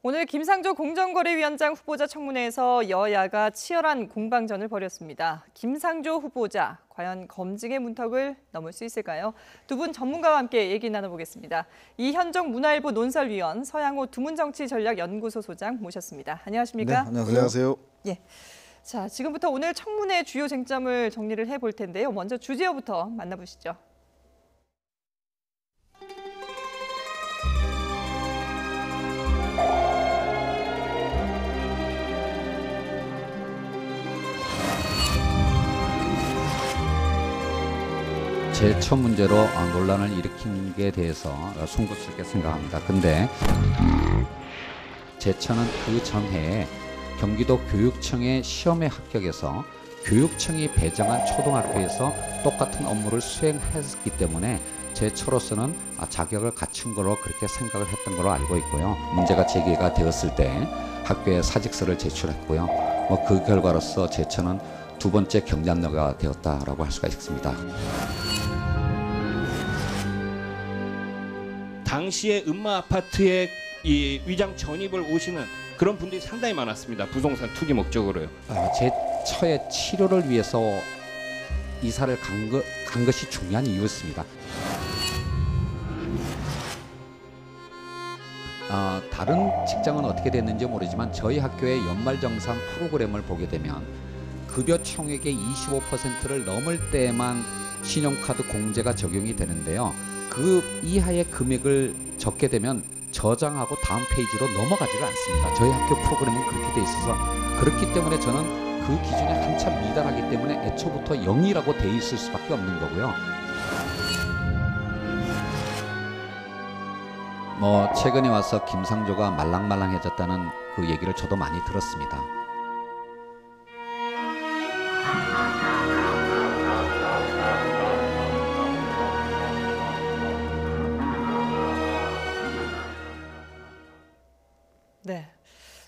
오늘 김상조 공정거래위원장 후보자 청문회에서 여야가 치열한 공방전을 벌였습니다. 김상조 후보자, 과연 검증의 문턱을 넘을 수 있을까요? 두 분 전문가와 함께 얘기 나눠보겠습니다. 이현정 문화일보 논설위원, 서양호 두문정치전략연구소 소장 모셨습니다. 안녕하십니까? 네, 안녕하세요. 예. 자, 지금부터 오늘 청문회 주요 쟁점을 정리를 해볼 텐데요. 먼저 주제어부터 만나보시죠. 제처 문제로 논란을 일으킨 게 대해서 송구스럽게 생각합니다. 근데 제처는 그 전해에 경기도 교육청의 시험에 합격해서 교육청이 배정한 초등학교에서 똑같은 업무를 수행했기 때문에 제처로서는 자격을 갖춘 거로 그렇게 생각을 했던 걸로 알고 있고요. 문제가 제기가 되었을 때 학교에 사직서를 제출했고요. 그 결과로서 제처는 두 번째 경장로가 되었다라고 할 수가 있습니다. 당시에 음마 아파트에 이 위장 전입을 오시는 그런 분들이 상당히 많았습니다. 부동산 투기 목적으로요. 제처의 치료를 위해서 이사를 간 것이 중요한 이유였습니다. 다른 직장은 어떻게 됐는지 모르지만 저희 학교의 연말정산 프로그램을 보게 되면 급여 총액의 25%를 넘을 때만 신용카드 공제가 적용이 되는데요. 그 이하의 금액을 적게 되면 저장하고 다음 페이지로 넘어가지를 않습니다. 저희 학교 프로그램은 그렇게 돼 있어서 그렇기 때문에 저는 그 기준에 한참 미달하기 때문에 애초부터 0이라고 돼 있을 수밖에 없는 거고요. 최근에 와서 김상조가 말랑말랑해졌다는 그 얘기를 저도 많이 들었습니다. 네,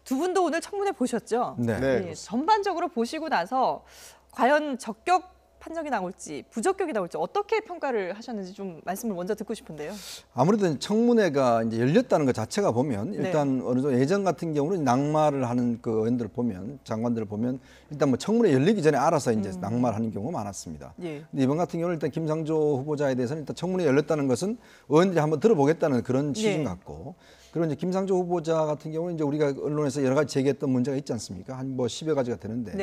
두 분도 오늘 청문회 보셨죠? 네. 예, 전반적으로 보시고 나서 과연 적격 판정이 나올지 부적격이 나올지 어떻게 평가를 하셨는지 좀 말씀을 먼저 듣고 싶은데요. 아무래도 청문회가 이제 열렸다는 것 자체가 보면 일단 어느 정도 예전 같은 경우는 낙마를 하는 그 의원들을 보면 장관들을 보면 일단 뭐 청문회 열리기 전에 알아서 이제 낙마를 하는 경우가 많았습니다. 예. 근데 이번 같은 경우는 일단 김상조 후보자에 대해서는 일단 청문회 열렸다는 것은 의원들이 한번 들어보겠다는 그런 취지 같고. 그리고 이제 김상조 후보자 같은 경우는 이제 우리가 언론에서 여러 가지 제기했던 문제가 있지 않습니까? 한 뭐 10여 가지가 되는데.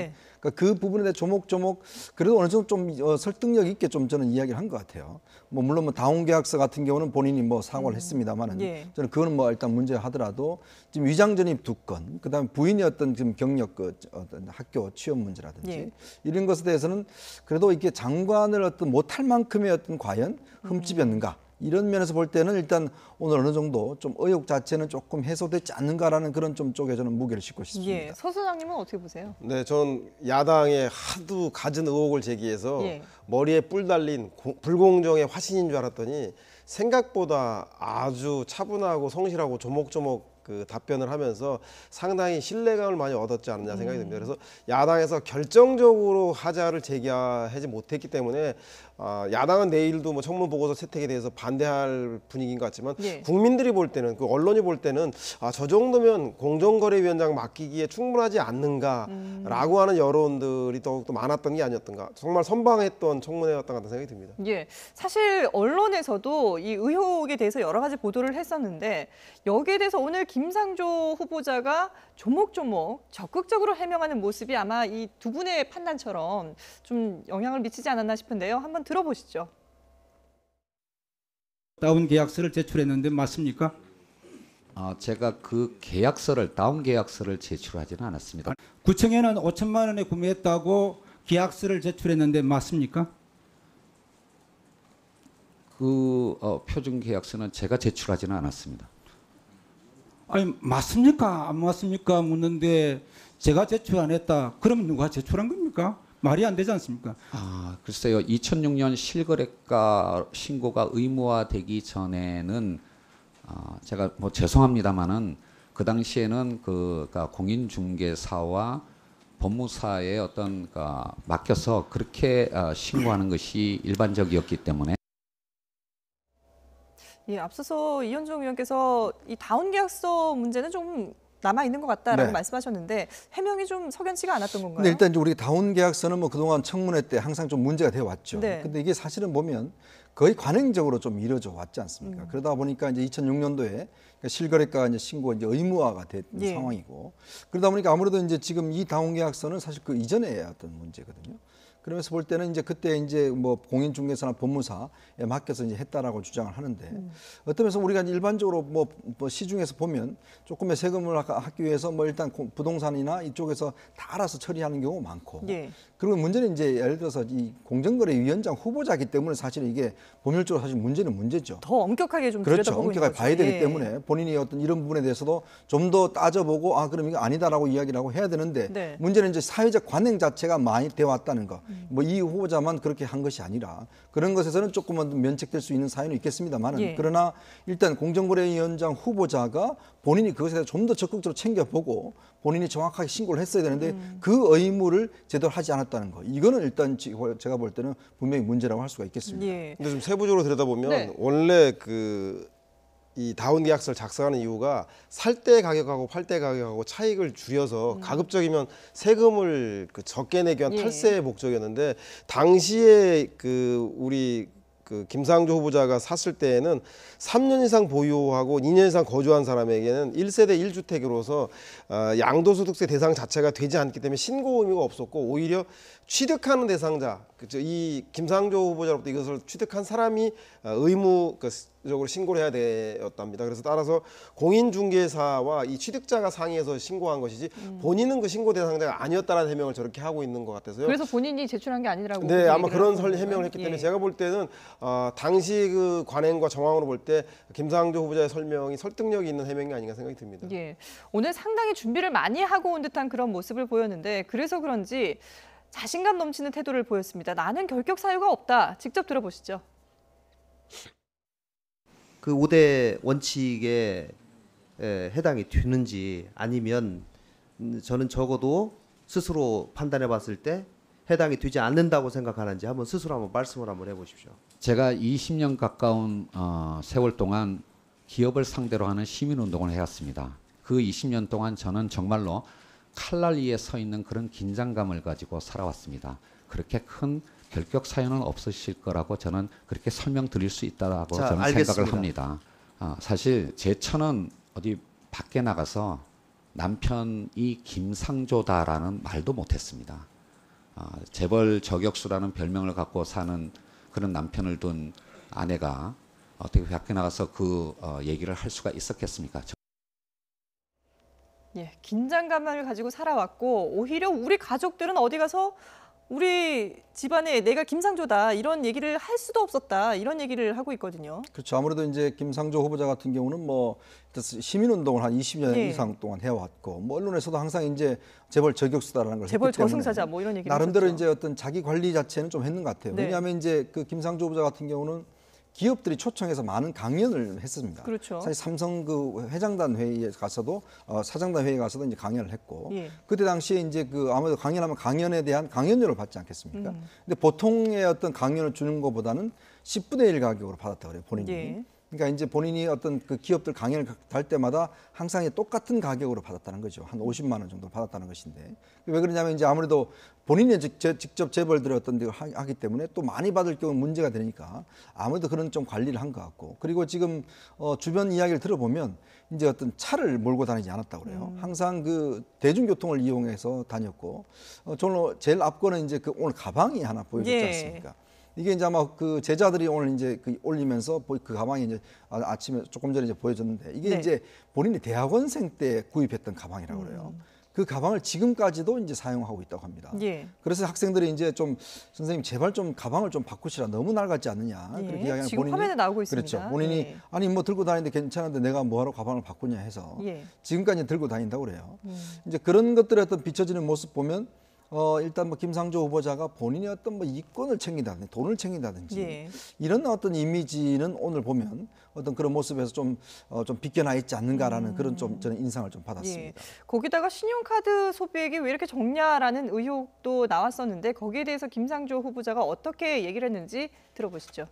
그러니까 그 부분에 대해 조목조목 그래도 어느 정도 좀 설득력 있게 좀 저는 이야기를 한 것 같아요. 뭐 물론 뭐 다운계약서 같은 경우는 본인이 뭐 사과를 했습니다만은 저는 그거는 뭐 일단 문제 하더라도 지금 위장전입 2건, 그다음에 부인이 어떤 지금 경력 어떤 학교 취업 문제라든지 이런 것에 대해서는 그래도 이게 장관을 어떤 못할 만큼의 어떤 과연 흠집이었는가? 이런 면에서 볼 때는 일단 오늘 어느 정도 좀 의혹 자체는 조금 해소되지 않는가라는 그런 좀 쪽에 저는 무게를 싣고 싶습니다. 예, 서 소장님은 어떻게 보세요? 네, 전 야당에 하도 갖은 의혹을 제기해서 머리에 뿔 달린 불공정의 화신인 줄 알았더니 생각보다 아주 차분하고 성실하고 조목조목 그 답변을 하면서 상당히 신뢰감을 많이 얻었지 않느냐 생각이 듭니다. 그래서 야당에서 결정적으로 하자를 제기하지 못했기 때문에 야당은 내일도 뭐 청문 보고서 채택에 대해서 반대할 분위기인 것 같지만 국민들이 볼 때는 그 언론이 볼 때는 저 정도면 공정거래위원장 맡기기에 충분하지 않는가라고 하는 여론들이 더욱더 많았던 게 아니었던가. 정말 선방했던 청문회였던 것 같은 생각이 듭니다. 예, 사실 언론에서도 이 의혹에 대해서 여러 가지 보도를 했었는데 여기에 대해서 오늘 김상조 후보자가 조목조목 적극적으로 해명하는 모습이 아마 이 두 분의 판단처럼 좀 영향을 미치지 않았나 싶은데요. 한번 들어보시죠. 다운 계약서를 제출했는데 맞습니까? 제가 그 계약서를 다운 계약서를 제출하지는 않았습니다. 구청에는 5천만 원에 구매했다고 계약서를 제출했는데 맞습니까? 그 표준 계약서는 제가 제출하지는 않았습니다. 아니 맞습니까? 안 맞습니까? 묻는데 제가 제출 안 했다. 그러면 누가 제출한 겁니까? 말이 안 되지 않습니까? 글쎄요. 2006년 실거래가 신고가 의무화되기 전에는 제가 뭐 죄송합니다만은 그 당시에는 그러니까 공인중개사와 법무사의 어떤 맡겨서 그렇게 신고하는 것이 일반적이었기 때문에. 예, 앞서서 이현정 의원께서 이 다운 계약서 문제는 좀 남아 있는 것 같다라고 네. 말씀하셨는데 해명이 좀 석연치가 않았던 건가요? 근데 일단 이제 우리 다운 계약서는 뭐 그동안 청문회 때 항상 좀 문제가 되어 왔죠. 네. 근데 이게 사실은 보면 거의 관행적으로 좀 이루어져 왔지 않습니까? 그러다 보니까 이제 2006년도에 실거래가 이제 신고 이제 의무화가 된 예. 상황이고, 그러다 보니까 아무래도 이제 지금 이 다운 계약서는 사실 그 이전에 어떤 문제거든요. 그러면서 볼 때는 이제 그때 이제 뭐 공인중개사나 법무사에 맡겨서 이제 했다라고 주장을 하는데, 어떤 면에서 우리가 일반적으로 뭐 시중에서 보면 조금의 세금을 하기 위해서 뭐 일단 부동산이나 이쪽에서 다 알아서 처리하는 경우가 많고, 예. 그리고 문제는 이제 예를 들어서 이 공정거래위원장 후보자이기 때문에 사실 이게 법률적으로 사실 문제는 문제죠. 더 엄격하게 좀 그렇죠. 들여다보고 있는 엄격하게 거죠. 봐야 되기 예. 때문에 본인이 어떤 이런 부분에 대해서도 좀 더 따져보고 아 그럼 이거 아니다라고 이야기를 하고 해야 되는데, 네. 문제는 이제 사회적 관행 자체가 많이 되어 왔다는 거. 뭐 이 후보자만 그렇게 한 것이 아니라 그런 것에서는 조금은 면책될 수 있는 사연은 있겠습니다만은, 예. 그러나 일단 공정거래위원장 후보자가 본인이 그것에 대해서 좀 더 적극적으로 챙겨보고 본인이 정확하게 신고를 했어야 되는데 그 의무를 제대로 하지 않았다는 거. 이거는 일단 제가 볼 때는 분명히 문제라고 할 수가 있겠습니다. 예. 근데 좀 세부적으로 들여다보면 네. 원래 이 다운 계약서를 작성하는 이유가 살 때 가격하고 팔 때 가격하고 차익을 줄여서 가급적이면 세금을 적게 내기 위한 예. 탈세의 목적이었는데, 당시에 우리 김상조 후보자가 샀을 때에는 3년 이상 보유하고 2년 이상 거주한 사람에게는 1세대 1주택으로서 양도소득세 대상 자체가 되지 않기 때문에 신고 의무가 없었고, 오히려 취득하는 대상자, 이 김상조 후보자로부터 이것을 취득한 사람이 의무적으로 신고를 해야 되었답니다. 그래서 따라서 공인중개사와 이 취득자가 상의해서 신고한 것이지 본인은 그 신고 대상자가 아니었다라는 해명을 저렇게 하고 있는 것 같아서요. 그래서 본인이 제출한 게 아니라고. 네, 그렇게 아마 얘기를 그런 하고 있는 해명을 거예요? 했기 때문에 예. 제가 볼 때는 당시 그 관행과 정황으로 볼 때 김상조 후보자의 설명이 설득력이 있는 해명이 아닌가 생각이 듭니다. 예. 오늘 상당히 준비를 많이 하고 온 듯한 그런 모습을 보였는데, 그래서 그런지 자신감 넘치는 태도를 보였습니다. 나는 결격 사유가 없다. 직접 들어보시죠. 그 5대 원칙에 해당이 되는지, 아니면 저는 적어도 스스로 판단해 봤을 때 해당이 되지 않는다고 생각하는지 한번 스스로 한번 말씀을 한번 해보십시오. 제가 20년 가까운 세월 동안 기업을 상대로 하는 시민운동을 해왔습니다. 그 20년 동안 저는 정말로 칼날 위에 서 있는 그런 긴장감을 가지고 살아왔습니다. 그렇게 큰 결격 사유는 없으실 거라고 저는 그렇게 설명드릴 수 있다고 저는 알겠습니다. 생각을 합니다. 사실 제 처는 어디 밖에 나가서 남편이 김상조다라는 말도 못했습니다. 재벌 저격수라는 별명을 갖고 사는 그런 남편을 둔 아내가 어떻게 밖에 나가서 그 얘기를 할 수가 있었겠습니까? 예, 긴장감을 가지고 살아왔고, 오히려 우리 가족들은 어디 가서 우리 집안에 내가 김상조다 이런 얘기를 할 수도 없었다, 이런 얘기를 하고 있거든요. 그렇죠. 아무래도 이제 김상조 후보자 같은 경우는 뭐 시민운동을 한 20년 예. 이상 동안 해왔고, 뭐 언론에서도 항상 이제 재벌 저격수다라는 걸 재벌 했기 때문에 저승사자 뭐 이런 얘기를 나름대로 했었죠. 이제 어떤 자기 관리 자체는 좀 했는 것 같아요. 네. 왜냐하면 이제 그 김상조 후보자 같은 경우는 기업들이 초청해서 많은 강연을 했습니다. 그렇죠. 사실 삼성 그 회장단 회의에 가서도 사장단 회의에 가서도 이제 강연을 했고, 예. 그때 당시에 이제 그 아무래도 강연하면 강연에 대한 강연료를 받지 않겠습니까? 근데 보통의 어떤 강연을 주는 것보다는 10분의 1 가격으로 받았다 그래요, 본인이. 예. 그러니까 이제 본인이 어떤 그 기업들 강연을 갈 때마다 항상 똑같은 가격으로 받았다는 거죠. 한 50만 원 정도 받았다는 것인데, 왜 그러냐면 이제 아무래도 본인이 직접 재벌들의 어떤 데 하기 때문에 또 많이 받을 경우 문제가 되니까 아무래도 그런 좀 관리를 한 것 같고, 그리고 지금 주변 이야기를 들어보면 이제 어떤 차를 몰고 다니지 않았다고 그래요. 항상 그 대중교통을 이용해서 다녔고, 저는 제일 앞거는 이제 그 오늘 가방이 하나 보여줬지 예. 않습니까? 이게 이제 아마 그 제자들이 오늘 이제 그 올리면서 그 가방이 이제 아침에 조금 전에 이제 보여줬는데, 이게 네. 이제 본인이 대학원생 때 구입했던 가방이라고 그래요. 그 가방을 지금까지도 이제 사용하고 있다고 합니다. 예. 그래서 학생들이 이제 좀 선생님 제발 좀 가방을 좀 바꾸시라, 너무 낡았지 않느냐, 예. 그렇게 이야기하는 지금 화면에 나오고 있습니다. 그렇죠. 본인이 예. 아니 뭐 들고 다니는데 괜찮은데 내가 뭐하러 가방을 바꾸냐 해서 예. 지금까지 들고 다닌다고 그래요. 이제 그런 것들의 어떤 비춰지는 모습 보면 일단 뭐 김상조 후보자가 본인이 어떤 뭐 이권을 챙긴다든지 돈을 챙긴다든지 예. 이런 어떤 이미지는 오늘 보면 어떤 그런 모습에서 좀 비껴나 있지 않는가라는 그런 좀 저는 인상을 좀 예. 받았습니다. 거기다가 신용카드 소비액이 왜 이렇게 적냐라는 의혹도 나왔었는데, 거기에 대해서 김상조 후보자가 어떻게 얘기를 했는지 들어보시죠.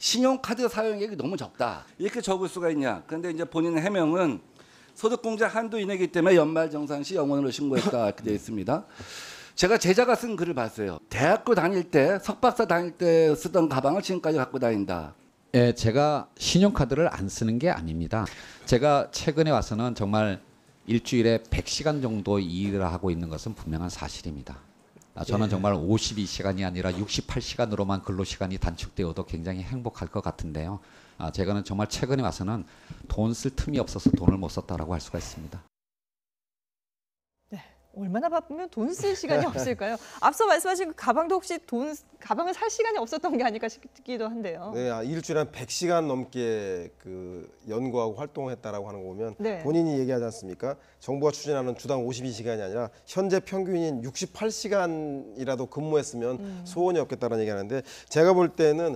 신용카드 사용액이 너무 적다. 이렇게 적을 수가 있냐. 그런데 이제 본인 해명은 소득공제 한도 이내이기 때문에 연말정산시 영원으로 신고했다 이렇게 되어 있습니다. 제가 제자가 쓴 글을 봤어요. 대학교 다닐 때 석박사 다닐 때 쓰던 가방을 지금까지 갖고 다닌다. 예, 제가 신용카드를 안 쓰는 게 아닙니다. 제가 최근에 와서는 정말 일주일에 100시간 정도 일을 하고 있는 것은 분명한 사실입니다. 저는 정말 52시간이 아니라 68시간으로만 근로시간이 단축되어도 굉장히 행복할 것 같은데요. 제가는 정말 최근에 와서는 돈 쓸 틈이 없어서 돈을 못 썼다라고 할 수가 있습니다. 얼마나 바쁘면 돈 쓸 시간이 없을까요? 앞서 말씀하신 그 가방도 혹시 가방을 살 시간이 없었던 게 아닐까 싶기도 한데요. 네, 일주일에 한 100시간 넘게 그 연구하고 활동했다라고 하는 거 보면 네. 본인이 얘기하지 않습니까? 정부가 추진하는 주당 52시간이 아니라 현재 평균인 68시간이라도 근무했으면 소원이 없겠다는 얘기하는데 제가 볼 때는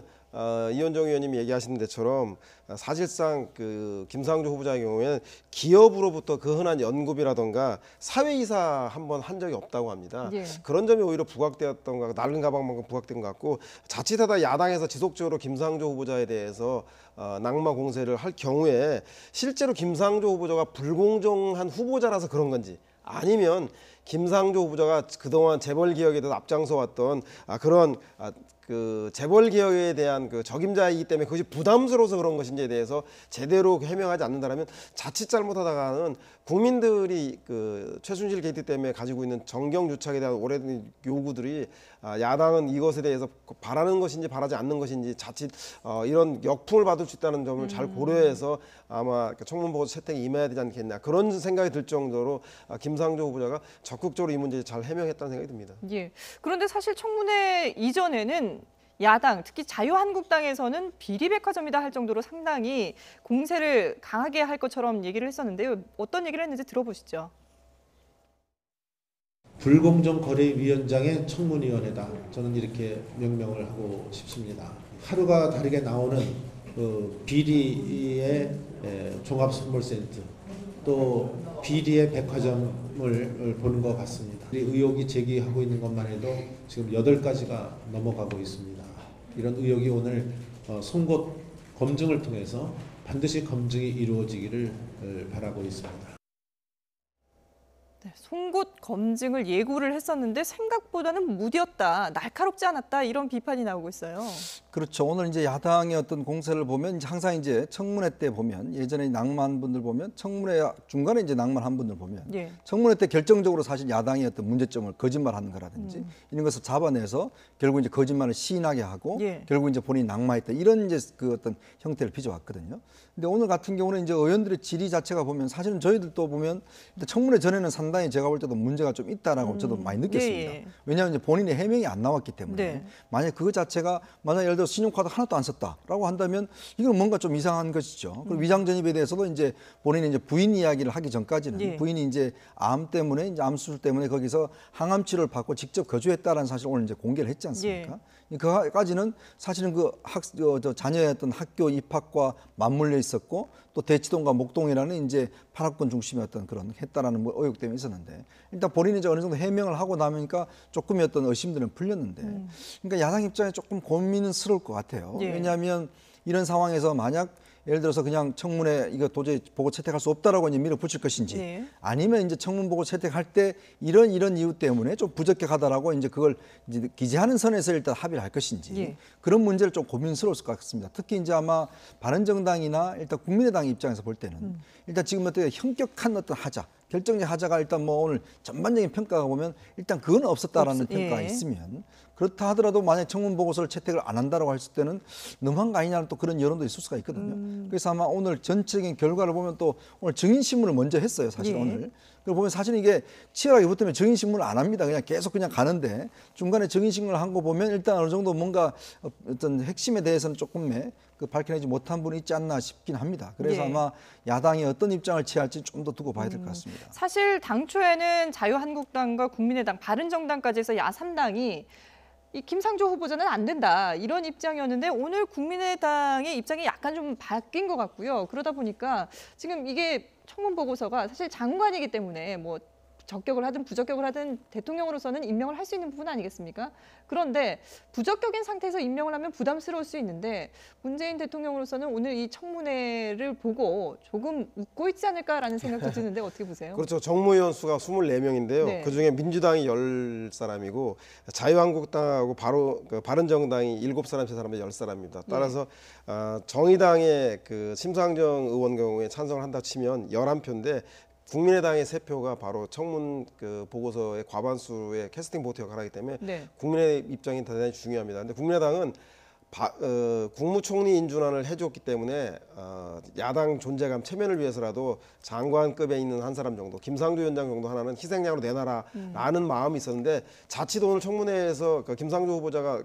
이현정 의원님이 얘기하시는 데처럼 사실상 그 김상조 후보자의 경우에는 기업으로부터 그 흔한 연급이라던가 사회이사 한번 한 적이 없다고 합니다. 예. 그런 점이 오히려 부각되었던가 낡은 가방만큼 부각된 것 같고 자칫하다 야당에서 지속적으로 김상조 후보자에 대해서 낙마 공세를 할 경우에 실제로 김상조 후보자가 불공정한 후보자라서 그런 건지 아니면 김상조 후보자가 그동안 재벌 개혁에 대해서 앞장서 왔던 그런 그 재벌 개혁에 대한 그 적임자이기 때문에 그것이 부담스러워서 그런 것인지에 대해서 제대로 해명하지 않는다라면 자칫 잘못하다가는 국민들이 그 최순실 게이트 때문에 가지고 있는 정경유착에 대한 오래된 요구들이 야당은 이것에 대해서 바라는 것인지 바라지 않는 것인지 자칫 이런 역풍을 받을 수 있다는 점을 잘 고려해서 아마 청문보고서 채택에 임해야 되지 않겠냐 그런 생각이 들 정도로 김상조 후보자가 적극적으로 이 문제를 잘 해명했다는 생각이 듭니다. 예. 그런데 사실 청문회 이전에는 야당, 특히 자유한국당에서는 비리백화점이다 할 정도로 상당히 공세를 강하게 할 것처럼 얘기를 했었는데요. 어떤 얘기를 했는지 들어보시죠. 불공정거래위원장의 청문위원회다. 저는 이렇게 명명을 하고 싶습니다. 하루가 다르게 나오는 비리의 종합선물센터 또 비리의 백화점을 보는 것 같습니다. 의혹이 제기하고 있는 것만 해도 지금 8가지가 넘어가고 있습니다. 이런 의혹이 오늘 송곳 검증을 통해서 반드시 검증이 이루어지기를 바라고 있습니다. 네, 송곳 검증을 예고를 했었는데 생각보다는 무디었다, 날카롭지 않았다 이런 비판이 나오고 있어요. 그렇죠. 오늘 이제 야당의 어떤 공세를 보면 항상 이제 청문회 때 보면 예전에 낙마한 분들 보면 청문회 중간에 이제 낙마한 분들 보면 예. 청문회 때 결정적으로 사실 야당의 어떤 문제점을 거짓말하는 거라든지 이런 것을 잡아내서 결국 이제 거짓말을 시인하게 하고 예. 결국 이제 본인이 낙마했다 이런 이제 그 어떤 형태를 빚어왔거든요. 근데 오늘 같은 경우는 이제 의원들의 질의 자체가 보면 사실은 저희들도 보면 청문회 전에는 상당히 제가 볼 때도 문제가 좀 있다라고 저도 많이 느꼈습니다. 예. 왜냐하면 이제 본인의 해명이 안 나왔기 때문에 네. 만약 그거 자체가 만약 예를 들어 신용카드 하나도 안 썼다라고 한다면 이건 뭔가 좀 이상한 것이죠. 그리고 위장 전입에 대해서도 이제 본인이 이제 부인 이야기를 하기 전까지는 예. 부인이 이제 암 때문에 이제 암 수술 때문에 거기서 항암 치료를 받고 직접 거주했다라는 사실 오늘 이제 공개를 했지 않습니까? 그까지는 사실은 저 자녀의 어떤 학교 입학과 맞물려 있었고 또 대치동과 목동이라는 이제 판학권 중심이었던 그런 했다라는 의혹 때문에 있었는데 일단 본인이 이제 어느 정도 해명을 하고 나니까 조금의 어떤 의심들은 풀렸는데 그러니까 야당 입장에 조금 고민스러울 것 같아요. 예. 왜냐하면 이런 상황에서 만약 예를 들어서 그냥 청문회 이거 도저히 보고 채택할 수 없다라고 이제 밀어붙일 것인지 네. 아니면 이제 청문 보고 채택할 때 이런 이유 때문에 좀 부적격하다라고 이제 그걸 이제 기재하는 선에서 일단 합의를 할 것인지 예. 그런 문제를 좀 고민스러울 것 같습니다. 특히 이제 아마 바른정당이나 일단 국민의당 입장에서 볼 때는 일단 지금 어떻게 현격한 어떤 하자 결정적 하자가 일단 뭐 오늘 전반적인 평가가 보면 일단 그건 없었다라는 평가가 예. 있으면 그렇다 하더라도 만약 청문 보고서를 채택을 안 한다라고 했을 때는 너무한 거 아니냐는 또 그런 여론도 있을 수가 있거든요. 그래서 아마 오늘 전체적인 결과를 보면 또 오늘 증인신문을 먼저 했어요. 사실 예. 오늘. 그리고 보면 사실 이게 치열하게 붙으면 증인신문을 안 합니다. 그냥 계속 그냥 가는데 중간에 증인신문을 한 거 보면 일단 어느 정도 뭔가 어떤 핵심에 대해서는 조금의 밝혀내지 못한 분이 있지 않나 싶긴 합니다. 그래서 예. 아마 야당이 어떤 입장을 취할지 좀 더 두고 봐야 될 것 같습니다. 사실 당초에는 자유한국당과 국민의당, 바른정당까지 해서 야3당이 이 김상조 후보자는 안 된다 이런 입장이었는데 오늘 국민의당의 입장이 약간 좀 바뀐 것 같고요. 그러다 보니까 지금 이게 청문 보고서가 사실 장관이기 때문에 뭐 적격을 하든 부적격을 하든 대통령으로서는 임명을 할 수 있는 부분 아니겠습니까? 그런데 부적격인 상태에서 임명을 하면 부담스러울 수 있는데 문재인 대통령으로서는 오늘 이 청문회를 보고 조금 웃고 있지 않을까라는 생각도 드는데 어떻게 보세요? 그렇죠. 정무위원 수가 24명인데요. 네. 그중에 민주당이 10사람이고 자유한국당하고 바른정당이 7사람, 3사람에 10사람입니다. 따라서 정의당의 그 심상정 의원 경우에 찬성을 한다 치면 11표인데 국민의당의 3표가 바로 청문 그 보고서의 과반수의 캐스팅 보트 역할을 하기 때문에 네. 국민의 입장이 대단히 중요합니다. 근데 국민의당은 국무총리 인준안을 해줬기 때문에 야당 존재감 체면을 위해서라도 장관급에 있는 한 사람 정도, 김상조 위원장 정도 하나는 희생양으로 내놔라라는 마음이 있었는데 자칫 오늘 청문회에서 그 김상조 후보자가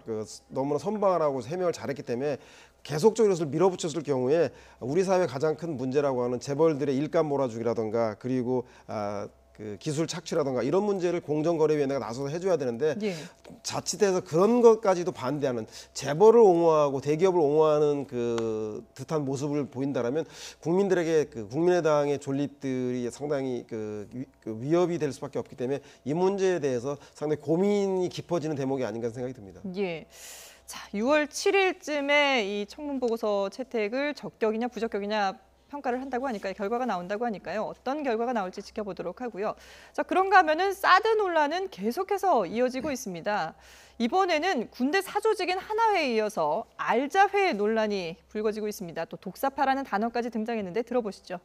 너무나 선방을 하고 해명을 잘했기 때문에 계속적으로 이것을 밀어붙였을 경우에 우리 사회의 가장 큰 문제라고 하는 재벌들의 일감 몰아주기라든가 그리고 그 기술 착취라든가 이런 문제를 공정거래위원회가 나서서 해줘야 되는데 자칫해서 그런 것까지도 반대하는 재벌을 옹호하고 대기업을 옹호하는 그 듯한 모습을 보인다라면 국민들에게 그 국민의당의 존립들이 상당히 그 위협이 될 수밖에 없기 때문에 이 문제에 대해서 상당히 고민이 깊어지는 대목이 아닌가 생각이 듭니다. 예. 자, 6월 7일쯤에 이 청문 보고서 채택을 적격이냐 부적격이냐 평가를 한다고 하니까요. 결과가 나온다고 하니까요. 어떤 결과가 나올지 지켜보도록 하고요. 자, 그런가 하면은 사드 논란은 계속해서 이어지고 있습니다. 이번에는 군대 사조직인 하나회에 이어서 알자회 논란이 불거지고 있습니다. 또 독사파라는 단어까지 등장했는데 들어보시죠.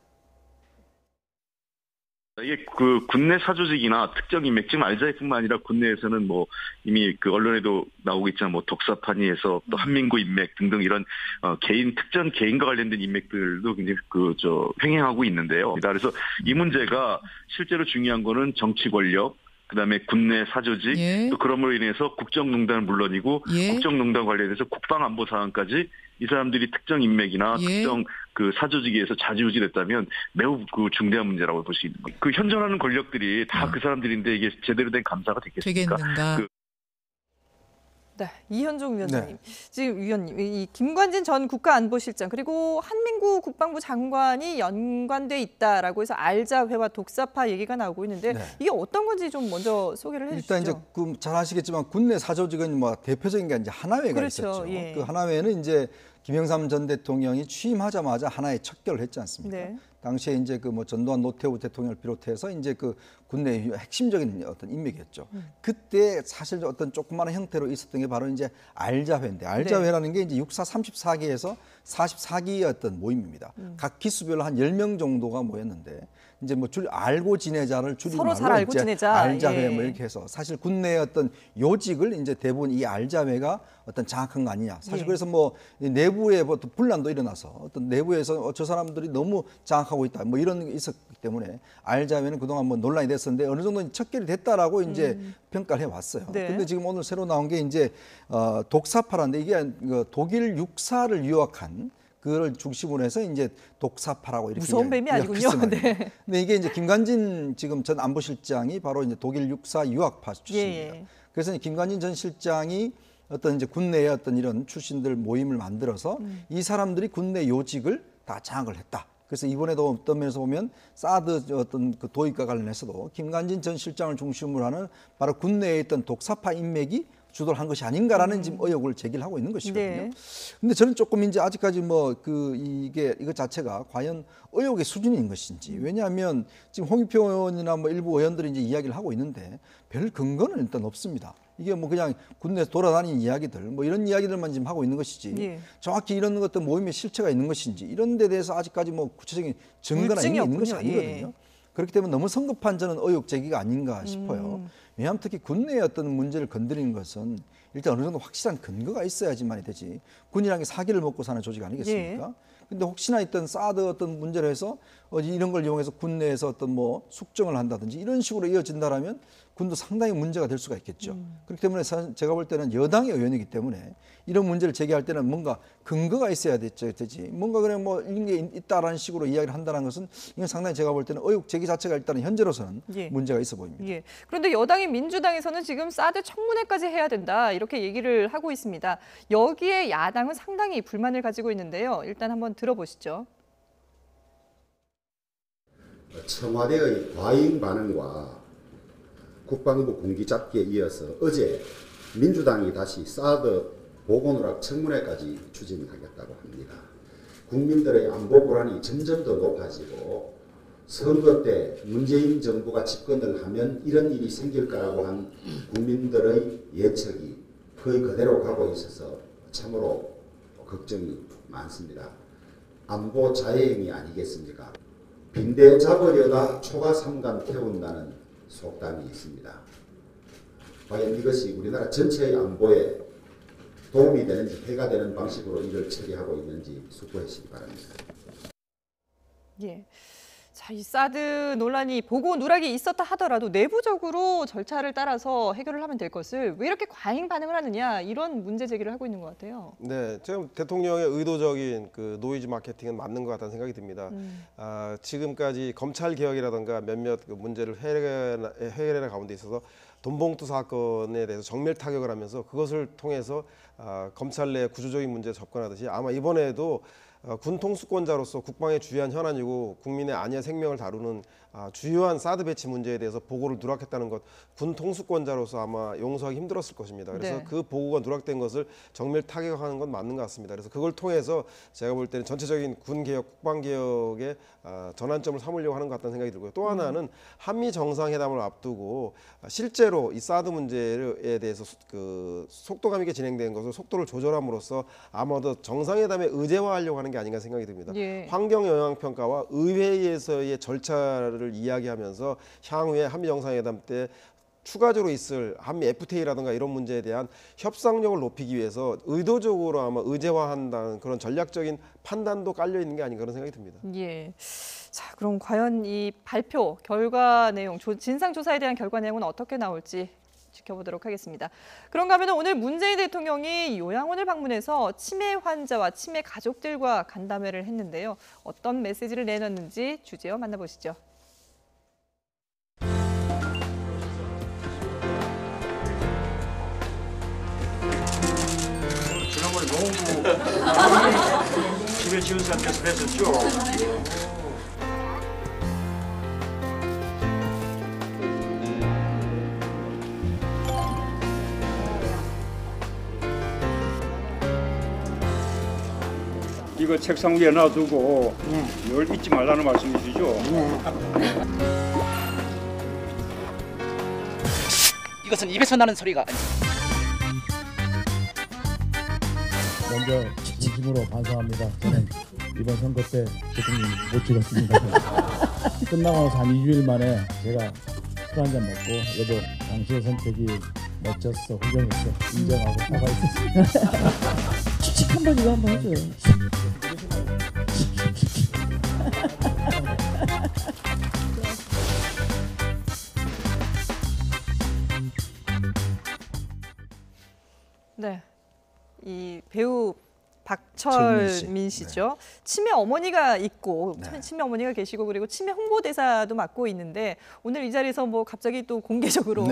이게 그 군내 사조직이나 특정 인맥, 지금 알자회뿐만 아니라 군내에서는 뭐 이미 그 언론에도 나오고 있지만 뭐 독사판이에서 또 한민구 인맥 등등 이런 특정 개인과 관련된 인맥들도 굉장히 횡행하고 있는데요. 그래서 이 문제가 실제로 중요한 거는 정치 권력, 그다음에 군내 사조직, 또 그럼으로 인해서 국정농단은 물론이고 국정농단 관련해서 국방안보 사안까지 이 사람들이 특정 인맥이나 특정 그 사조직에서 좌지우지됐다면 매우 그 중대한 문제라고 볼 수 있는 거예요. 그 현존하는 권력들이 다 그 사람들인데 이게 제대로 된 감사가 되겠습니까? 네, 이현종 위원장님. 지금 위원님, 이 김관진 전 국가안보실장 그리고 한민구 국방부 장관이 연관돼 있다라고 해서 알자회와 독사파 얘기가 나오고 있는데 이게 어떤 건지 좀 먼저 소개를 해주시죠. 일단 이제 잘 아시겠지만 군내 사조직은 뭐 대표적인 게 이제 하나회가 있었죠. 그 하나회는 이제 김영삼 전 대통령이 취임하자마자 하나에 척결을 했지 않습니까? 당시에 이제 그 뭐 전두환 노태우 대통령을 비롯해서 이제 그 군내 핵심적인 어떤 인맥이었죠. 그때 사실 어떤 조그마한 형태로 있었던 게 바로 이제 알자회인데 알자회라는 게 이제 육사 34기에서 44기의 어떤 모임입니다. 각 기수별로 한 10명 정도가 모였는데 이제 뭐 알고 지내자를 줄임말로 서로 잘 알고 지내자. 알자회 뭐 이렇게 해서 사실 군내의 어떤 요직을 이제 대부분 이 알자회가 어떤 장악한 거 아니냐. 사실 그래서 뭐 내부에 어떤 분란도 일어나서 어떤 내부에서 저 사람들이 너무 장악하고 있다. 뭐 이런 게 있었기 때문에 알자회는 그동안 뭐 논란이 됐었는데 어느 정도 척결이 됐다라고 이제 평가를 해왔어요. 근데 지금 오늘 새로 나온 게 이제 독사파라는데 이게 독일 육사를 유학한 그걸 중심으로 해서 이제 독사파라고 이렇게 무서운 뱀이 아니군요. 근데 이게 이제 김관진 지금 전 안보실장이 바로 이제 독일 육사 유학파 출신입니다. 그래서 김관진 전 실장이 어떤 이제 군내의 어떤 이런 출신들 모임을 만들어서 이 사람들이 군내 요직을 다 장악을 했다. 그래서 이번에도 어떤 면에서 보면 사드 어떤 그 도입과 관련해서도 김관진 전 실장을 중심으로 하는 바로 군내에 있던 독사파 인맥이 주도를 한 것이 아닌가라는 지금 의혹을 제기를 하고 있는 것이거든요. 근데 저는 조금 이제 아직까지 뭐 이것 자체가 과연 의혹의 수준인 것인지. 왜냐하면 지금 홍익표 의원이나 뭐 일부 의원들이 이제 이야기를 하고 있는데 별 근거는 일단 없습니다. 이게 뭐 그냥 군내에서 돌아다니는 이야기들 뭐 이런 이야기들만 지금 하고 있는 것이지 정확히 이런 어떤 모임의 실체가 있는 것인지 이런 데 대해서 아직까지 뭐 구체적인 증거나 이런 게 있는 것이 아니거든요. 그렇기 때문에 너무 성급한 저는 의혹 제기가 아닌가 싶어요. 왜냐하면 특히 군내의 어떤 문제를 건드리는 것은 일단 어느 정도 확실한 근거가 있어야지만이 되지. 군이라는 게 사기를 먹고 사는 조직 아니겠습니까? 근데 혹시나 있던 사드 어떤 문제를 해서 이런 걸 이용해서 군내에서 어떤 뭐 숙정을 한다든지 이런 식으로 이어진다라면 군도 상당히 문제가 될 수가 있겠죠. 그렇기 때문에 제가 볼 때는 여당의 의원이기 때문에 이런 문제를 제기할 때는 뭔가 근거가 있어야 되지. 뭔가 그냥 뭐 이런 게 있다라는 식으로 이야기를 한다는 것은 이건 상당히 제가 볼 때는 의혹 제기 자체가 일단은 현재로서는 문제가 있어 보입니다. 그런데 여당인 민주당에서는 지금 사드 청문회까지 해야 된다 이렇게 얘기를 하고 있습니다. 여기에 야당은 상당히 불만을 가지고 있는데요. 일단 한번 들어보시죠. 청와대의 과잉 반응과 국방부 군기잡기에 이어서 어제 민주당이 다시 사드 보건의학 청문회까지 추진하겠다고 합니다. 국민들의 안보 불안이 점점 더 높아지고 선거 때 문재인 정부가 집권을 하면 이런 일이 생길 거라고 한 국민들의 예측이 거의 그대로 가고 있어서 참으로 걱정이 많습니다. 안보 자해행위 아니겠습니까? 빈대 잡으려다 초가 삼간 태운다는 속담이 있습니다. 과연 이것이 우리나라 전체의 안보에 도움이 되는지 해가 되는 방식으로 이를 처리하고 있는지 숙고해 주시기 바랍니다. 예. 자, 이 사드 논란이 보고 누락이 있었다 하더라도 내부적으로 절차를 따라서 해결을 하면 될 것을 왜 이렇게 과잉 반응을 하느냐 이런 문제 제기를 하고 있는 것 같아요. 네, 지금 대통령의 의도적인 그 노이즈 마케팅은 맞는 것 같다는 생각이 듭니다. 지금까지 검찰 개혁이라든가 몇몇 그 문제를 해결해 가운데 있어서 돈봉투 사건에 대해서 정밀 타격을 하면서 그것을 통해서 검찰 내 구조적인 문제에 접근하듯이 아마 이번에도 군 통수권자로서 국방의 주요한 현안이고 국민의 안위와 생명을 다루는 주요한 사드 배치 문제에 대해서 보고를 누락했다는 것, 군 통수권자로서 아마 용서하기 힘들었을 것입니다. 그래서 그 보고가 누락된 것을 정밀 타격하는 건 맞는 것 같습니다. 그래서 그걸 통해서 제가 볼 때는 전체적인 군 개혁, 국방 개혁의 전환점을 삼으려고 하는 것 같다는 생각이 들고요. 또 하나는 한미 정상회담을 앞두고 실제로 이 사드 문제에 대해서 그 속도감 있게 진행된 것을 속도를 조절함으로써 아마도 정상회담에 의제화하려고 하는 게 아닌가 생각이 듭니다. 예. 환경 영향 평가와 의회에서의 절차를 이야기하면서 향후에 한미 정상회담 때 추가적으로 있을 한미 FTA라든가 이런 문제에 대한 협상력을 높이기 위해서 의도적으로 아마 의제화한다는 그런 전략적인 판단도 깔려 있는 게 아닌가 그런 생각이 듭니다. 예. 자, 그럼 과연 이 발표 결과 내용, 진상조사에 대한 결과 내용은 어떻게 나올지 지켜보도록 하겠습니다. 그런가 하면 오늘 문재인 대통령이 요양원을 방문해서 치매 환자와 치매 가족들과 간담회를 했는데요. 어떤 메시지를 내놨는지 주제어 만나보시죠. 지난번에 노원구 집에 지은 상태에서 했었죠. 이거 책상 위에 놔두고 늘 잊지 말라는 말씀이시죠? 이것은 입에서 나는 소리가 아닙니다. 먼저 진심으로 반성합니다. 저는 이번 선거 때 대통령 못 찍었습니다. 끝나고 나서 한 2주일 만에 제가 술 한잔 먹고 여보 당신의 선택이 멋졌어, 훌륭했어 인정하고 사과했습니다. 칙칙 한번 이거 한번 해줘요. 네, 이 배우 박철민 씨죠. 네. 치매 어머니가 있고 치매 어머니가 계시고 그리고 치매 홍보대사도 맡고 있는데 오늘 이 자리에서 뭐 갑자기 또 공개적으로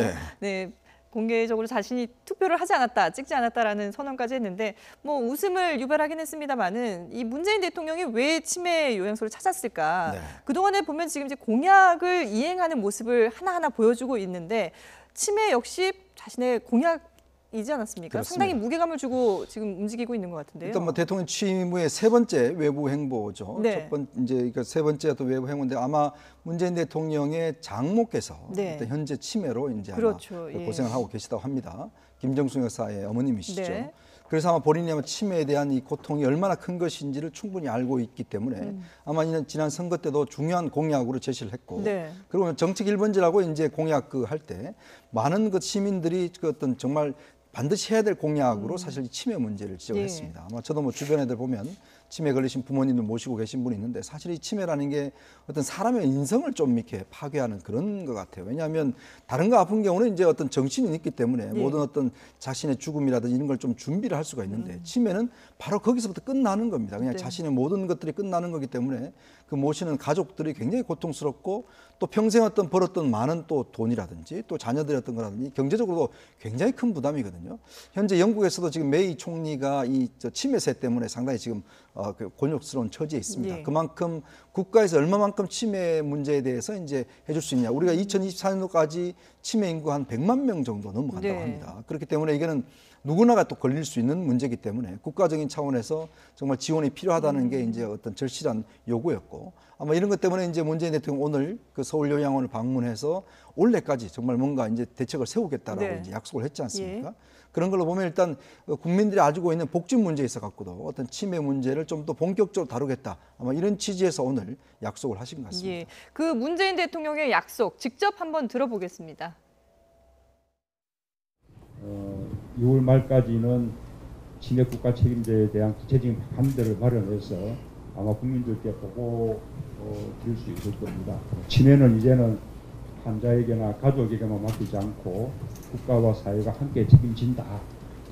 공개적으로 자신이 투표를 하지 않았다, 찍지 않았다라는 선언까지 했는데 뭐 웃음을 유발하긴 했습니다만은 이 문재인 대통령이 왜 치매 요양소를 찾았을까? 그동안에 보면 지금 이제 공약을 이행하는 모습을 하나하나 보여주고 있는데 치매 역시 자신의 공약이지 않았습니까? 그렇습니다. 상당히 무게감을 주고 지금 움직이고 있는 것 같은데요. 일단 뭐 대통령 취임 후에 세 번째 외부 행보죠. 첫 번째 이제 세 번째 또 외부 행보인데 아마 문재인 대통령의 장모께서 일단 현재 치매로 이제 아마 고생을 하고 계시다고 합니다. 김정숙 여사의 어머님이시죠. 그래서 아마 본인이 아마 치매에 대한 이 고통이 얼마나 큰 것인지를 충분히 알고 있기 때문에 아마 지난 선거 때도 중요한 공약으로 제시를 했고 그리고 정책 1번지라고 이제 공약 할 때 많은 그 시민들이 그 어떤 정말 반드시 해야 될 공약으로 사실 치매 문제를 지적을 했습니다. 아마 저도 뭐 주변 애들 보면 치매 걸리신 부모님들 모시고 계신 분이 있는데 사실 이 치매라는 게 어떤 사람의 인성을 좀 이렇게 파괴하는 그런 것 같아요. 왜냐하면 다른 거 아픈 경우는 이제 어떤 정신이 있기 때문에 모든 어떤 자신의 죽음이라든지 이런 걸 좀 준비를 할 수가 있는데 치매는 바로 거기서부터 끝나는 겁니다. 그냥 자신의 모든 것들이 끝나는 거기 때문에 그 모시는 가족들이 굉장히 고통스럽고 또 평생 어떤 벌었던 많은 또 돈이라든지 또 자녀들의 어떤 거라든지 경제적으로도 굉장히 큰 부담이거든요. 현재 영국에서도 지금 메이 총리가 이 치매세 때문에 상당히 지금 그 곤욕스러운 처지에 있습니다. 예. 그만큼 국가에서 얼마만큼 치매 문제에 대해서 이제 해줄 수 있냐. 우리가 2024년도까지 치매 인구 한 100만 명 정도 넘어간다고 합니다. 그렇기 때문에 이게는 누구나가 또 걸릴 수 있는 문제이기 때문에 국가적인 차원에서 정말 지원이 필요하다는 게 이제 어떤 절실한 요구였고, 아마 이런 것 때문에 이제 문재인 대통령 오늘 그 서울요양원을 방문해서 올해까지 정말 뭔가 이제 대책을 세우겠다라고 이제 약속을 했지 않습니까? 그런 걸로 보면 일단 국민들이 가지고 있는 복지 문제에 있어 갖고도 어떤 치매 문제를 좀 더 본격적으로 다루겠다. 아마 이런 취지에서 오늘 약속을 하신 것 같습니다. 예. 그 문재인 대통령의 약속 직접 한번 들어보겠습니다. 6월 말까지는 치매 국가 책임제에 대한 구체적인 방안들을 마련해서 아마 국민들께 보고 드릴 수 있을 겁니다. 치매는 이제는 환자에게나 가족에게만 맡기지 않고 국가와 사회가 함께 책임진다.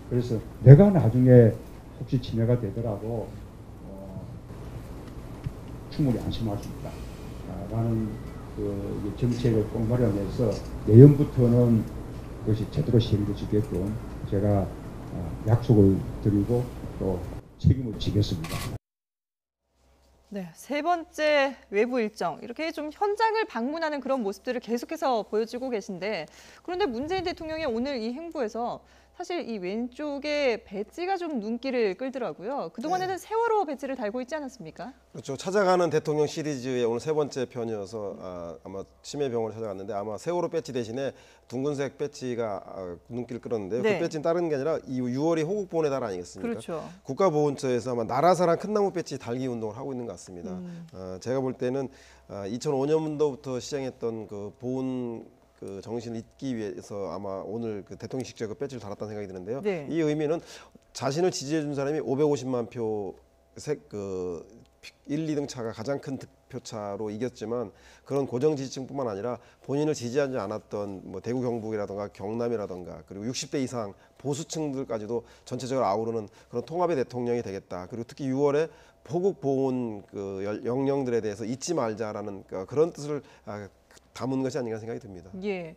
그래서 내가 나중에 혹시 치매가 되더라도 충분히 안심할 수 있다. 라는 그 정책을 꼭 마련해서 내년부터는 그것이 제대로 시행되게끔 제가 약속을 드리고 또 책임을 지겠습니다. 네, 세 번째 외부 일정, 이렇게 좀 현장을 방문하는 그런 모습들을 계속해서 보여주고 계신데, 그런데 문재인 대통령이 오늘 이 행보에서 사실 이 왼쪽에 배지가 좀 눈길을 끌더라고요. 그동안에는 세월호 배지를 달고 있지 않았습니까? 그렇죠. 찾아가는 대통령 시리즈의 오늘 세 번째 편이어서 아마 치매병원을 찾아갔는데 아마 세월호 배지 대신에 둥근색 배지가 눈길을 끌었는데요. 그 배지는 다른 게 아니라 이 6월이 호국보훈의 달 아니겠습니까? 그렇죠. 국가보훈처에서 아마 나라사랑 큰 나무 배지 달기 운동을 하고 있는 것 같습니다. 제가 볼 때는 2005년도부터 시행했던 그 보훈 그 정신을 잊기 위해서 아마 오늘 그 대통령 직접 그 배지를 달았다는 생각이 드는데요. 이 의미는 자신을 지지해 준 사람이 550만 표 그 1, 2등 차가 가장 큰 득표차로 이겼지만 그런 고정 지지층뿐만 아니라 본인을 지지하지 않았던 뭐 대구 경북이라든가 경남이라든가 그리고 60대 이상 보수층들까지도 전체적으로 아우르는 그런 통합의 대통령이 되겠다. 그리고 특히 6월에 호국 보훈 그 영령들에 대해서 잊지 말자라는 그런 뜻을 담은 것이 아닌가 생각이 듭니다. 예.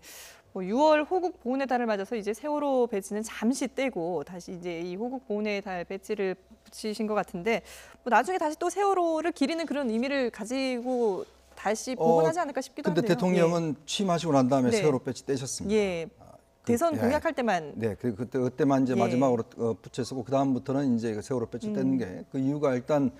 6월 호국 보훈의 달을 맞아서 이제 세월호 배지는 잠시 떼고 다시 이제 이 호국 보훈의 달 배지를 붙이신 것 같은데, 뭐 나중에 다시 또 세월호를 기리는 그런 의미를 가지고 다시 복원하지 않을까 싶기도 근데 하네요. 대통령은 취임하시고 난 다음에 세월호 배지 떼셨습니다. 예. 대선 공약할 때만. 네, 그때만 이제 마지막으로 붙여쓰고 그 다음부터는 이제 세월호 배지 떼는 게 그 이유가 일단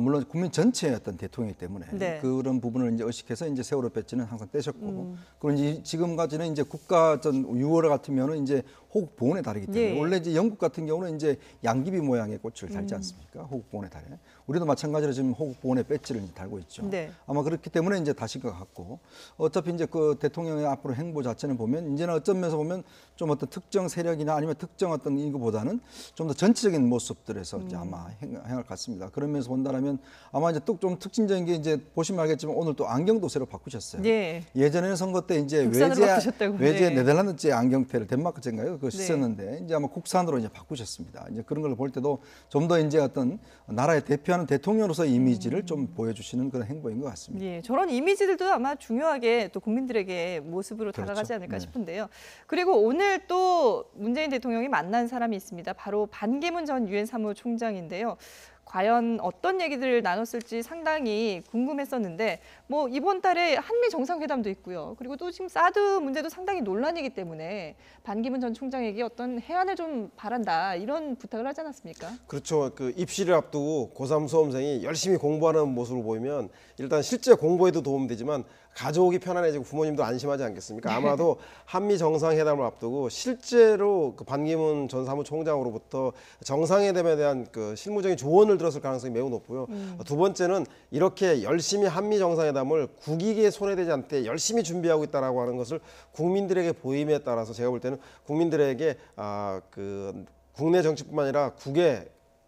물론 국민 전체의 어떤 대통령이기 때문에 그런 부분을 이제 의식해서 이제 세월호 배지는 항상 떼셨고, 그리고 이제 지금까지는 이제 국가 전 6월 같으면은 이제 호국 보훈의 달이기 때문에 원래 이제 영국 같은 경우는 이제 양귀비 모양의 꽃을 달지 않습니까? 호국 보훈의 달에. 우리도 마찬가지로 지금 호국 보훈의 배지를 달고 있죠. 아마 그렇기 때문에 이제 다신 것 같고, 어차피 이제 그 대통령의 앞으로 행보 자체는 보면 이제는 어떤 면에서 보면 좀 어떤 특정 세력이나 아니면 특정 어떤 이거보다는 좀 더 전체적인 모습들에서 이제 아마 행할 것 같습니다. 그런 면에서 본다면 아마 이제 또 좀 특징적인 게 이제 보시면 알겠지만 오늘 또 안경도 새로 바꾸셨어요. 예전에는 선거 때 이제 외제 네덜란드제 안경테를 덴마크제인가요? 그거 쓰셨는데 이제 아마 국산으로 이제 바꾸셨습니다. 이제 그런 걸 볼 때도 좀 더 이제 어떤 나라의 대표하는 대통령으로서의 이미지를 좀 보여주시는 그런 행보인 것 같습니다. 예, 저런 이미지들도 아마 중요하게 또 국민들에게 모습으로 다가가지 않을까 싶은데요. 그리고 오늘 또 문재인 대통령이 만난 사람이 있습니다. 바로 반기문 전 유엔 사무총장인데요. 과연 어떤 얘기들을 나눴을지 상당히 궁금했었는데, 뭐 이번 달에 한미 정상회담도 있고요. 그리고 또 지금 사드 문제도 상당히 논란이기 때문에 반기문 전 총장에게 어떤 해안을 좀 바란다, 이런 부탁을 하지 않았습니까? 그렇죠. 그 입시를 앞두고 고3 수험생이 열심히 공부하는 모습을 보이면 일단 실제 공부에도 도움이 되지만 가져오기 편안해지고 부모님도 안심하지 않겠습니까? 아마도 한미 정상회담을 앞두고 실제로 그 반기문 전 사무총장으로부터 정상회담에 대한 그 실무적인 조언을 들었을 가능성이 매우 높고요. 두 번째는 이렇게 열심히 한미 정상회담을 국익에 손해되지 않게 열심히 준비하고 있다라고 하는 것을 국민들에게 보임에 따라서 제가 볼 때는 국민들에게 그 국내 정치뿐만 아니라 국외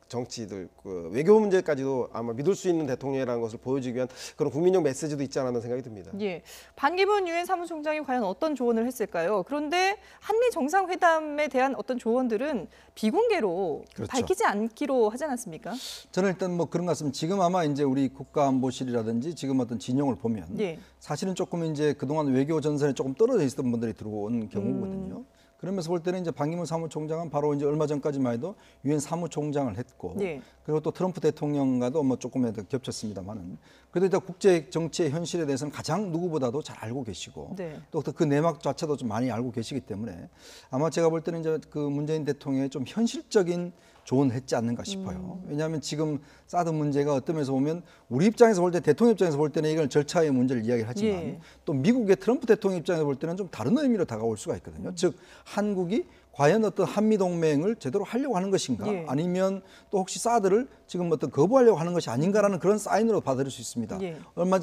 정치들, 그 외교 문제까지도 아마 믿을 수 있는 대통령이라는 것을 보여주기 위한 그런 국민적 메시지도 있지 않았나 생각이 듭니다. 예, 반기문 유엔 사무총장이 과연 어떤 조언을 했을까요? 그런데 한미 정상회담에 대한 어떤 조언들은 비공개로 밝히지 않기로 하지 않았습니까? 저는 일단 뭐 그런 것 같습니다. 지금 아마 이제 우리 국가안보실이라든지 지금 어떤 진영을 보면 사실은 조금 이제 그동안 외교 전선에 조금 떨어져 있었던 분들이 들어온 경우거든요. 그러면서 볼 때는 이제 반기문 사무총장은 바로 이제 얼마 전까지만 해도 유엔 사무총장을 했고 네. 그리고 또 트럼프 대통령과도 뭐 조금이라도 겹쳤습니다만은 그래도 일단 국제 정치의 현실에 대해서는 가장 누구보다도 잘 알고 계시고 네. 또 그 내막 자체도 좀 많이 알고 계시기 때문에 아마 제가 볼 때는 이제 그 문재인 대통령의 좀 현실적인 조언했지 않는가 싶어요. 왜냐하면 지금 사드 문제가 어떤 면에서 보면 우리 입장에서 볼 때 대통령 입장에서 볼 때는 이건 절차의 문제를 이야기를 하지만 예. 또 미국의 트럼프 대통령 입장에서 볼 때는 좀 다른 의미로 다가올 수가 있거든요. 즉 한국이 과연 어떤 한미동맹을 제대로 하려고 하는 것인가 예. 아니면 또 혹시 사드를 지금 어떤 거부하려고 하는 것이 아닌가라는 그런 사인으로 받아들일 수 있습니다. 예. 얼마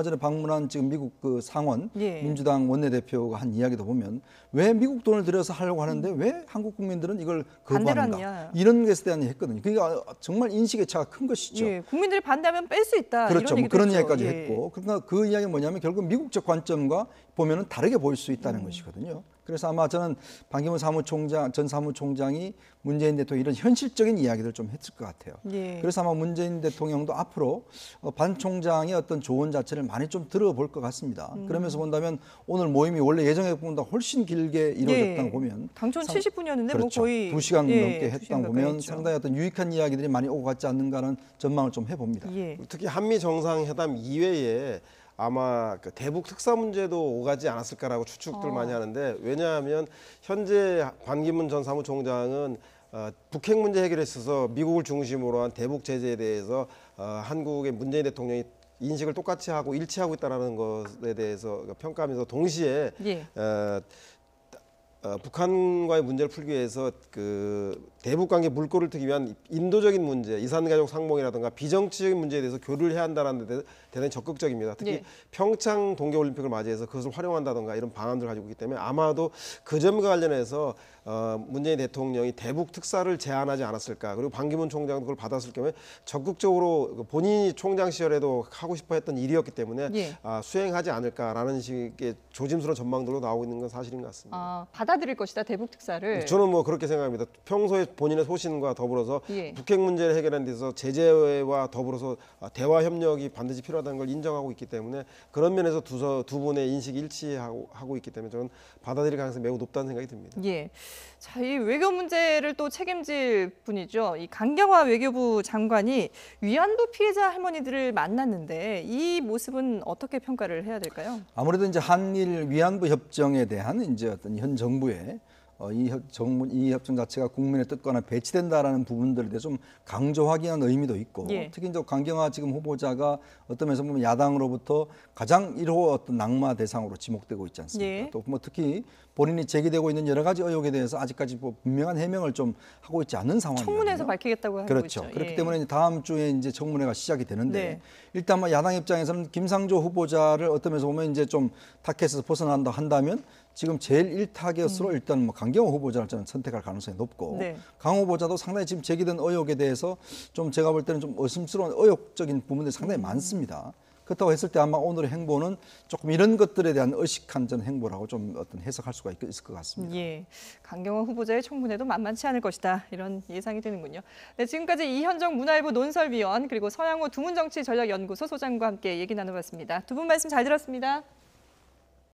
전에 방문한 지금 미국 그 상원 예. 민주당 원내대표가 한 이야기도 보면 왜 미국 돈을 들여서 하려고 하는데 왜 한국 국민들은 이걸 반대를 거부하는가 하느냐. 이런 것에 대한 했거든요. 그러니까 정말 인식의 차가 큰 것이죠. 예. 국민들이 반대하면 뺄 수 있다. 그렇죠. 이런 뭐 그런 했죠. 이야기까지 예. 했고 그러니까 그 이야기는 뭐냐면 결국 미국적 관점과 보면은 다르게 보일 수 있다는 것이거든요. 그래서 아마 저는 반기문 전 사무총장이 문재인 대통령 이런 현실적인 이야기를 좀 했을 것 같아요. 예. 그래서 아마 문재인 대통령도 앞으로 반 총장의 어떤 조언 자체를 많이 좀 들어볼 것 같습니다. 그러면서 본다면 오늘 모임이 원래 예정보다 훨씬 길게 이루어졌다는 예. 보면 당초는 70분이었는데 그렇죠. 뭐 거의 2시간 예, 넘게 2시간 했다는 가까이 보면 했죠. 상당히 어떤 유익한 이야기들이 많이 오고 갔지 않는가라는 전망을 좀 해봅니다. 예. 특히 한미 정상회담 이외에 아마 그 대북 특사 문제도 오가지 않았을까라고 추측들 많이 하는데 왜냐하면 현재 반기문 전 사무총장은 북핵 문제 해결에 있어서 미국을 중심으로 한 대북 제재에 대해서 한국의 문재인 대통령이 인식을 똑같이 하고 일치하고 있다는 것에 대해서 평가하면서 동시에 예. 북한과의 문제를 풀기 위해서 그 대북 관계 물꼬를 트기 위한 인도적인 문제, 이산가족 상봉이라든가 비정치적인 문제에 대해서 교류를 해야 한다는 데 대단히 적극적입니다. 특히 예. 평창 동계올림픽을 맞이해서 그것을 활용한다든가 이런 방안들을 가지고 있기 때문에 아마도 그 점과 관련해서 문재인 대통령이 대북 특사를 제안하지 않았을까. 그리고 반기문 총장도 그걸 받았을 경우에 적극적으로 본인이 총장 시절에도 하고 싶어 했던 일이었기 때문에 예. 수행하지 않을까라는 식의 조심스러운 전망들로 나오고 있는 건 사실인 것 같습니다. 받아들일 것이다 대북 특사를. 저는 뭐 그렇게 생각합니다. 평소에 본인의 소신과 더불어서 예. 북핵 문제를 해결하는 데서 제재와 더불어서 대화 협력이 반드시 필요하다는 걸 인정하고 있기 때문에 그런 면에서 두 분의 인식이 일치하고 있기 때문에 저는 받아들일 가능성이 매우 높다는 생각이 듭니다. 예. 자, 이 외교 문제를 또 책임질 분이죠. 이 강경화 외교부 장관이 위안부 피해자 할머니들을 만났는데 이 모습은 어떻게 평가를 해야 될까요? 아무래도 이제 한일 위안부 협정에 대한 이제 어떤 현 정부의 이 협정 자체가 국민의 뜻과는 배치된다라는 부분들에 대해서 좀 강조하기 위한 의미도 있고 예. 특히 이제 강경화 지금 후보자가 어떤 면에서 보면 야당으로부터 가장 1호 어떤 낙마 대상으로 지목되고 있지 않습니까? 예. 또 뭐 특히 본인이 제기되고 있는 여러 가지 의혹에 대해서 아직까지 뭐 분명한 해명을 좀 하고 있지 않은 상황이거든요. 청문회에서 밝히겠다고 하고 그렇죠. 있죠. 그렇기 예. 때문에 다음 주에 이제 청문회가 시작이 되는데 네. 일단 뭐 야당 입장에서는 김상조 후보자를 어떤 면에서 보면 이제 좀 타켓에서 벗어난다 한다면 지금 제일 1타겟으로 일단 뭐 강경호 후보자를 저는 선택할 가능성이 높고 네. 강 후보자도 상당히 지금 제기된 의혹에 대해서 좀 제가 볼 때는 좀 의심스러운 의혹적인 부분들이 상당히 많습니다. 그렇다고 했을 때 아마 오늘의 행보는 조금 이런 것들에 대한 의식한 전 행보라고 좀 어떤 해석할 수가 있을 것 같습니다. 예, 강경화 후보자의 청문회도 만만치 않을 것이다. 이런 예상이 되는군요. 네, 지금까지 이현정 문화일보 논설위원 그리고 서양호 두문정치전략연구소 소장과 함께 얘기 나눠봤습니다. 두 분 말씀 잘 들었습니다.